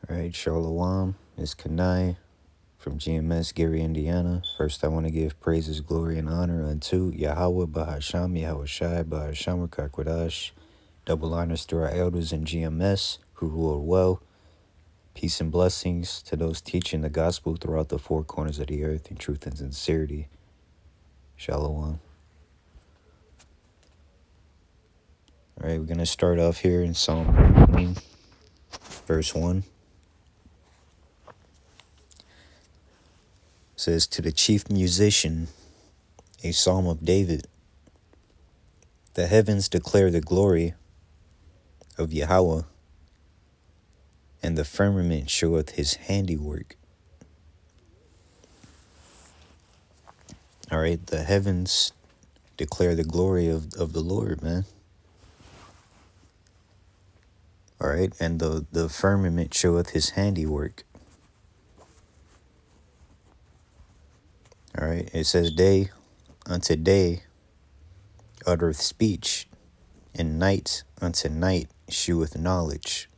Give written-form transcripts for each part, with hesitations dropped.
All right, Shalom is Kanai from GMS, Gary, Indiana. First, I want to give praises, glory, and honor unto Yahawah, Bahasham, Yahawashi, Bahasham, Kakwadash. Double honors to our elders in GMS who rule well. Peace and blessings to those teaching the gospel throughout the four corners of the earth in truth and sincerity. Shalom. All right, we're going to start off here in Psalm 19, verse 1. It says, to the chief musician, a psalm of David. The heavens declare the glory of Yahawah, and the firmament showeth his handiwork. All right, the heavens declare the glory of the Lord, man. All right, and the firmament showeth his handiwork. All right, it says, day unto day uttereth speech, and night unto night sheweth knowledge.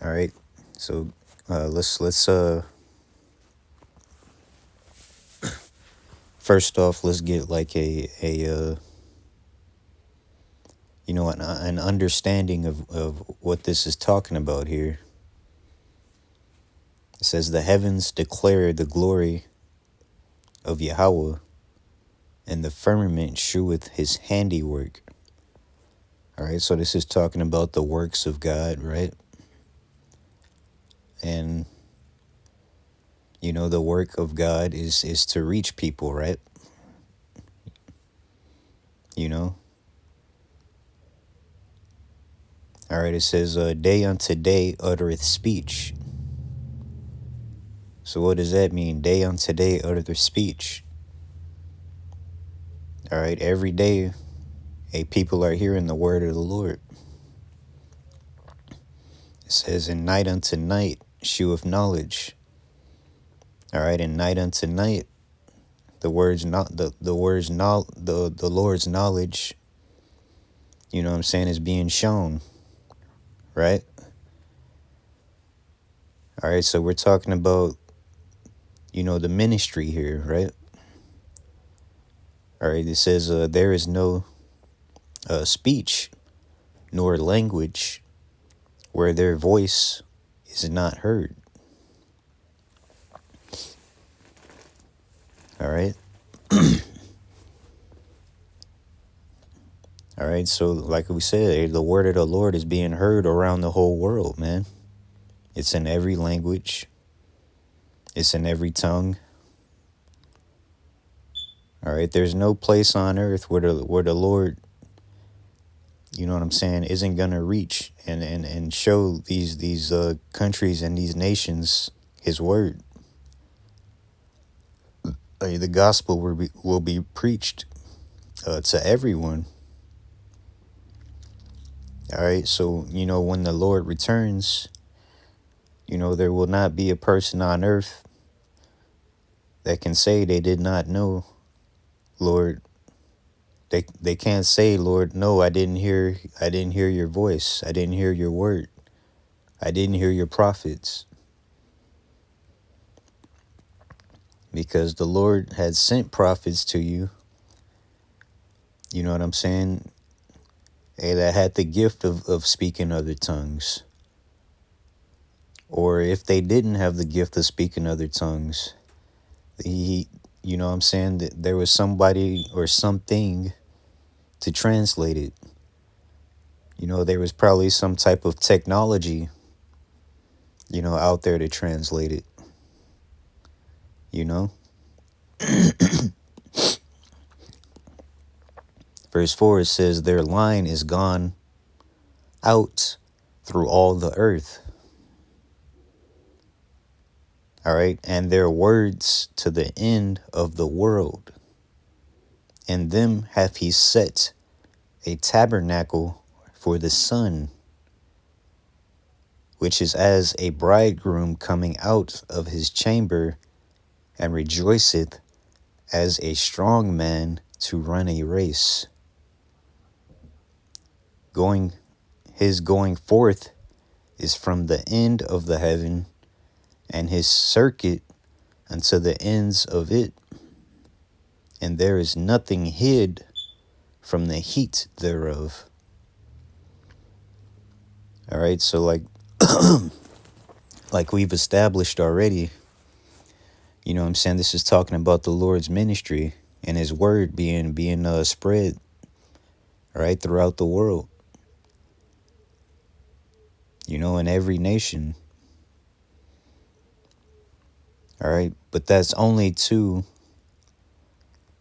All right, so let's first off, let's get like an understanding of what this is talking about here. It says the heavens declare the glory of Yahawah, and the firmament sheweth his handiwork. All right, so this is talking about the works of God, right? And the work of God is to reach people, right? All right, it says day unto day uttereth speech. So what does that mean? Day unto day uttereth speech. All right, every day people are hearing the word of the Lord. It says, and night unto night sheweth knowledge. All right, and night unto night, the Lord's knowledge, is being shown, right? All right, so we're talking about, the ministry here, right? All right, it says, there is no speech nor language where their voice is not heard. All right. All right, so like we said, the word of the Lord is being heard around the whole world, man. It's in every language. It's in every tongue. All right, there's no place on earth where the Lord, isn't going to reach and show these countries and these nations his word. The gospel will be preached to everyone. All right, so, when the Lord returns, there will not be a person on earth that can say they did not know, Lord. They can't say, Lord, no, I didn't hear your voice. I didn't hear your word. I didn't hear your prophets. Because the Lord had sent prophets to you. You know what I'm saying? That had the gift of speaking other tongues. Or if they didn't have the gift of speaking other tongues, that there was somebody or something to translate it. There was probably some type of technology, out there to translate it. Verse 4, it says, their line is gone out through all the earth. All right, and their words to the end of the world. And them hath he set a tabernacle for the sun, which is as a bridegroom coming out of his chamber, and rejoiceth as a strong man to run a race. His going forth is from the end of the heaven, and his circuit unto the ends of it, and there is nothing hid from the heat thereof. All right, so like we've established already, you know what I'm saying, this is talking about the Lord's ministry and his word being spread, right, throughout the world, you know, in every nation. All right, but that's only to,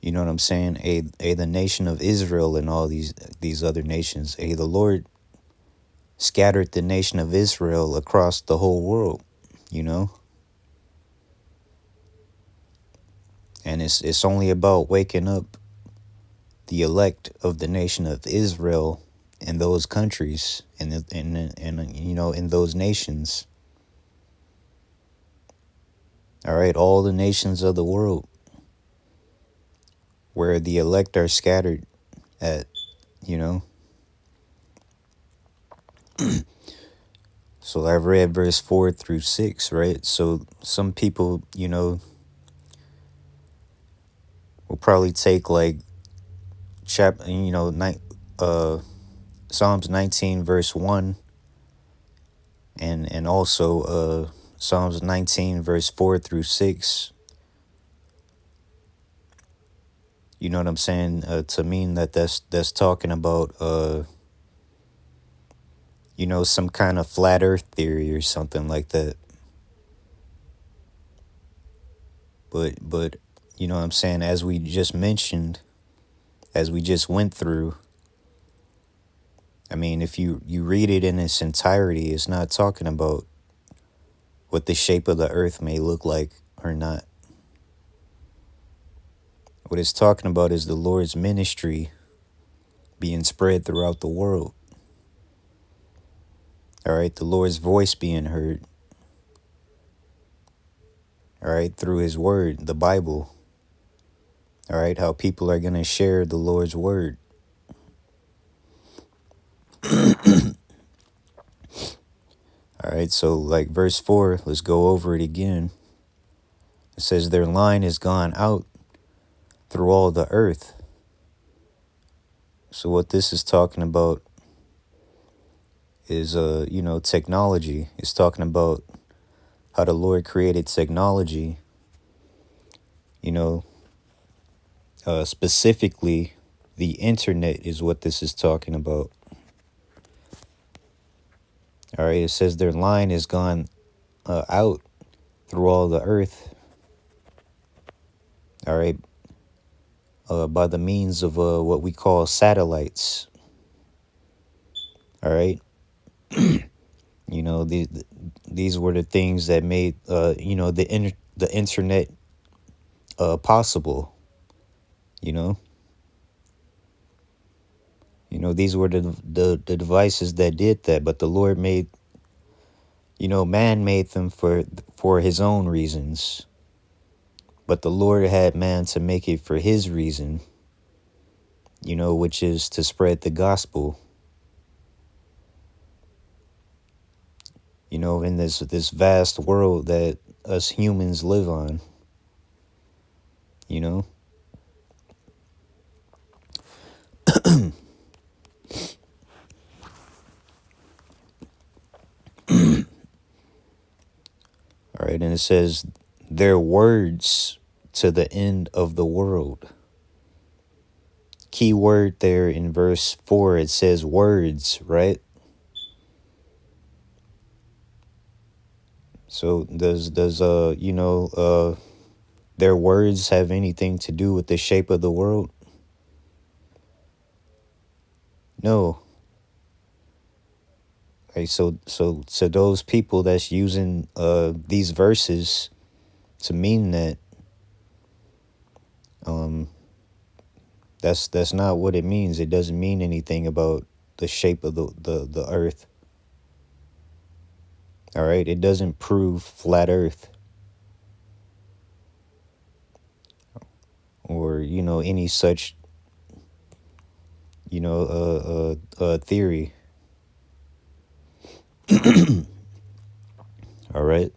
you know what I'm saying, the nation of Israel and all these other nations. The Lord scattered the nation of Israel across the whole world, you know, and it's only about waking up the elect of the nation of Israel in those countries and you know, in those nations. All right, all the nations of the world where the elect are scattered at, you know. So I've read verse 4 through 6, right? So some people, you know, will probably take like Psalms 19 verse 1 and also Psalms 19 verse 4 through 6. You know what I'm saying? To mean that that's talking about you know, some kind of flat earth theory or something like that. But you know what I'm saying, as we just mentioned, as we just went through, I mean, if you read it in its entirety, it's not talking about what the shape of the earth may look like or not. What it's talking about is the Lord's ministry being spread throughout the world. All right, the Lord's voice being heard. All right, through his word, the Bible. All right, how people are going to share the Lord's word. All right, so like verse 4, let's go over it again. It says, their line is gone out through all the earth. So what this is talking about is, you know, technology. It's talking about how the Lord created technology, you know, specifically the internet is what this is talking about. All right, it says their line is gone out through all the earth. All right, by the means of what we call satellites. All right, you know, these were the things that made you know, the internet possible. You know, these were the devices that did that, but the Lord made, you know, man made them for his own reasons. But the Lord had man to make it for his reason, you know, which is to spread the gospel. You know, in this vast world that us humans live on, you know. All right, and it says their words to the end of the world. Key word there in verse 4, it says words, right? So does you know, their words have anything to do with the shape of the world? No. Okay, so those people that's using these verses to mean that, that's not what it means. It doesn't mean anything about the shape of the earth. All right, it doesn't prove flat earth or, you know, any such, you know, theory. All right.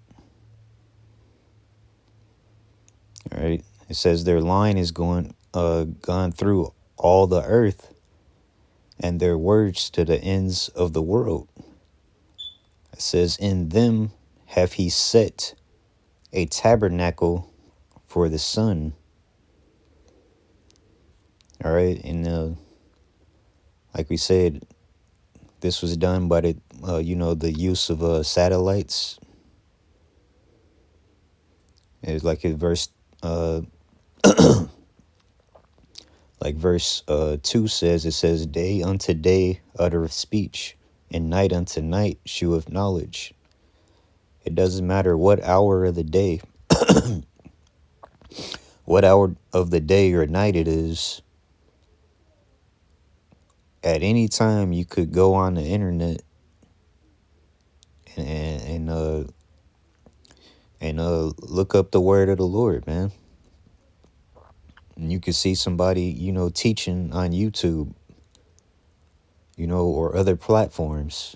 All right. It says their line is gone through all the earth, and their words to the ends of the world. It says, in them have he set a tabernacle for the sun. All right. And like we said, this was done by the use of satellites. It's like in verse like verse 2 says, it says, day unto day uttereth speech, and night unto night sheweth knowledge. It doesn't matter what hour of the day, what hour of the day or night it is. At any time, you could go on the internet and look up the word of the Lord, man. And you could see somebody, teaching on YouTube, or other platforms,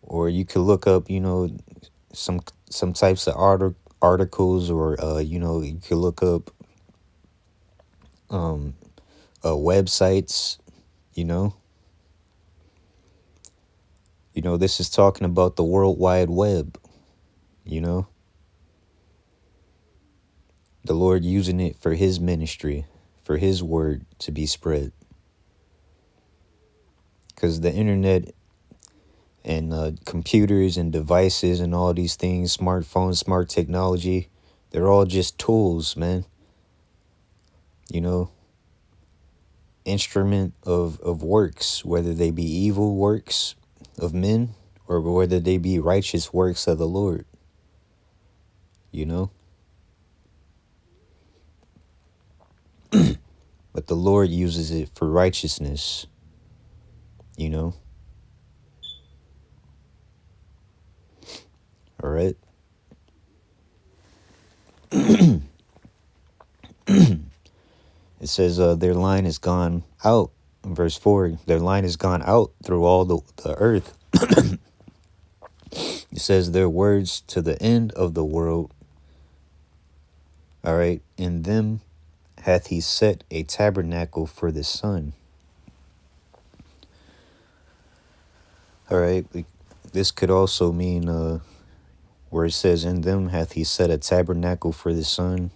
or you could look up, some types of articles, or you could look up websites. This is talking about the World Wide Web. The Lord using it for his ministry, for his word to be spread. Because the internet and computers and devices and all these things, smartphones, smart technology, they're all just tools, man. Instrument of works, whether they be evil works of men or whether they be righteous works of the Lord. But the Lord uses it for righteousness. All right. It says their line is gone out. In verse 4, their line is gone out through all the earth. It says their words to the end of the world. All right. In them hath he set a tabernacle for the sun. All right. This could also mean where it says, in them hath he set a tabernacle for the sun.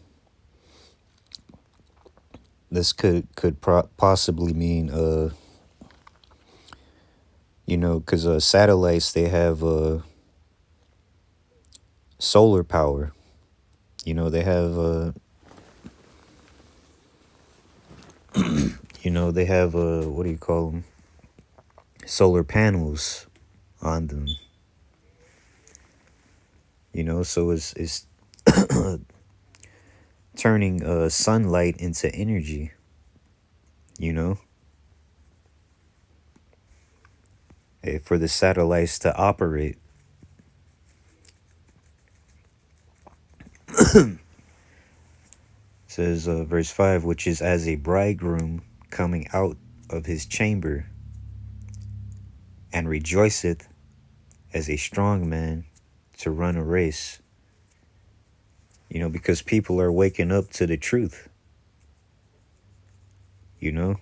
This could possibly mean, because satellites, they have solar power. They have, they have, what do you call them? Solar panels on them. So it's turning sunlight into energy, for the satellites to operate. It says verse 5, which is as a bridegroom coming out of his chamber, and rejoiceth as a strong man to run a race. Because people are waking up to the truth. More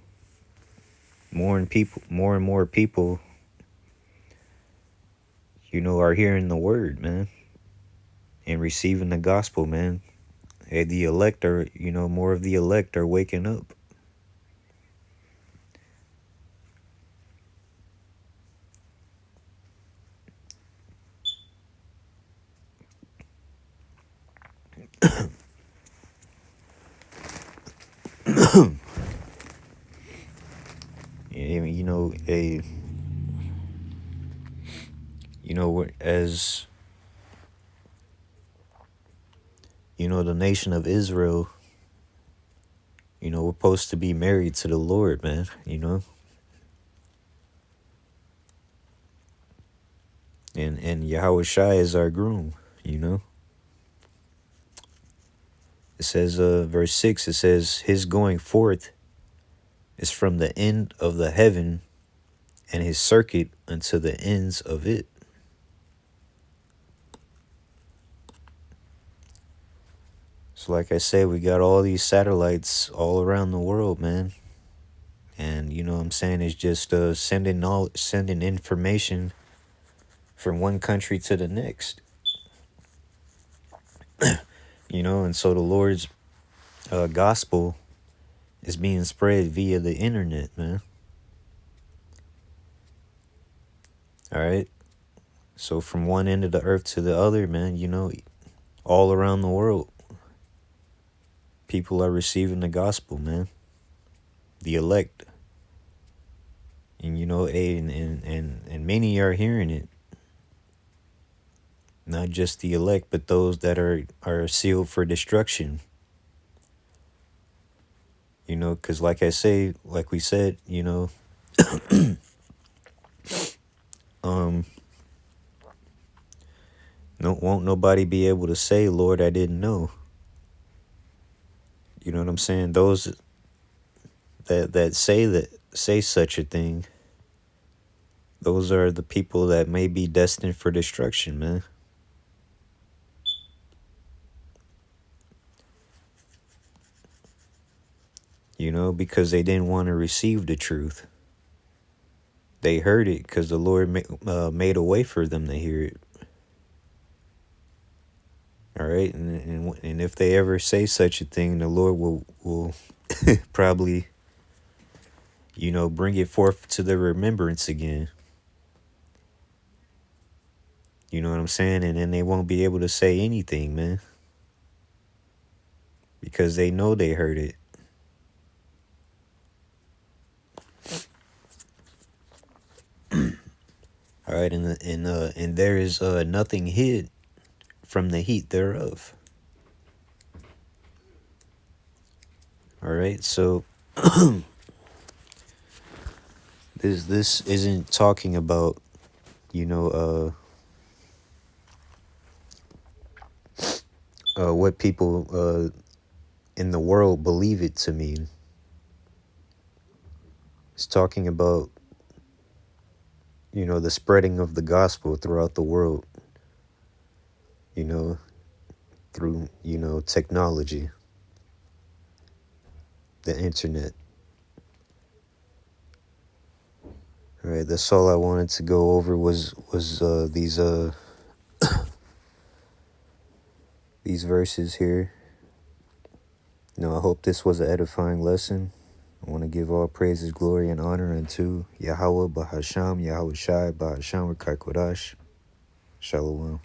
and more people, are hearing the word, man, and receiving the gospel, man. And the elect are, more of the elect are waking up. As the nation of Israel, we're supposed to be married to the Lord, man. And YAHAWAH is our groom. It says verse 6, it says his going forth is from the end of the heaven and his circuit unto the ends of it. So like I said, we got all these satellites all around the world, man. And you know what I'm saying, it's just sending information from one country to the next. You know, and so the Lord's gospel is being spread via the internet, man. All right. So from one end of the earth to the other, man, you know, all around the world, people are receiving the gospel, man. The elect. And you know, and many are hearing it. Not just the elect, but those that are sealed for destruction. You know, because like we said, you know, won't nobody be able to say, Lord, I didn't know. You know what I'm saying? Those that say such a thing, those are the people that may be destined for destruction, man. You know, because they didn't want to receive the truth. They heard it because the Lord made a way for them to hear it. All right, and if they ever say such a thing, the Lord will probably, you know, bring it forth to their remembrance again. You know what I'm saying? And then they won't be able to say anything, man, because they know they heard it. All right, and there is nothing hid from the heat thereof. All right, so this isn't talking about, you know, what people in the world believe it to mean. It's talking about, you know, the spreading of the gospel throughout the world, you know, through, you know, technology, the internet. All right, that's all I wanted to go over was these verses here. You know, I hope this was an edifying lesson. I want to give all praises, glory, and honor unto Yahawah, Bahasham, Yahweh Shai, Bahasham, Rakakodash. Shalom.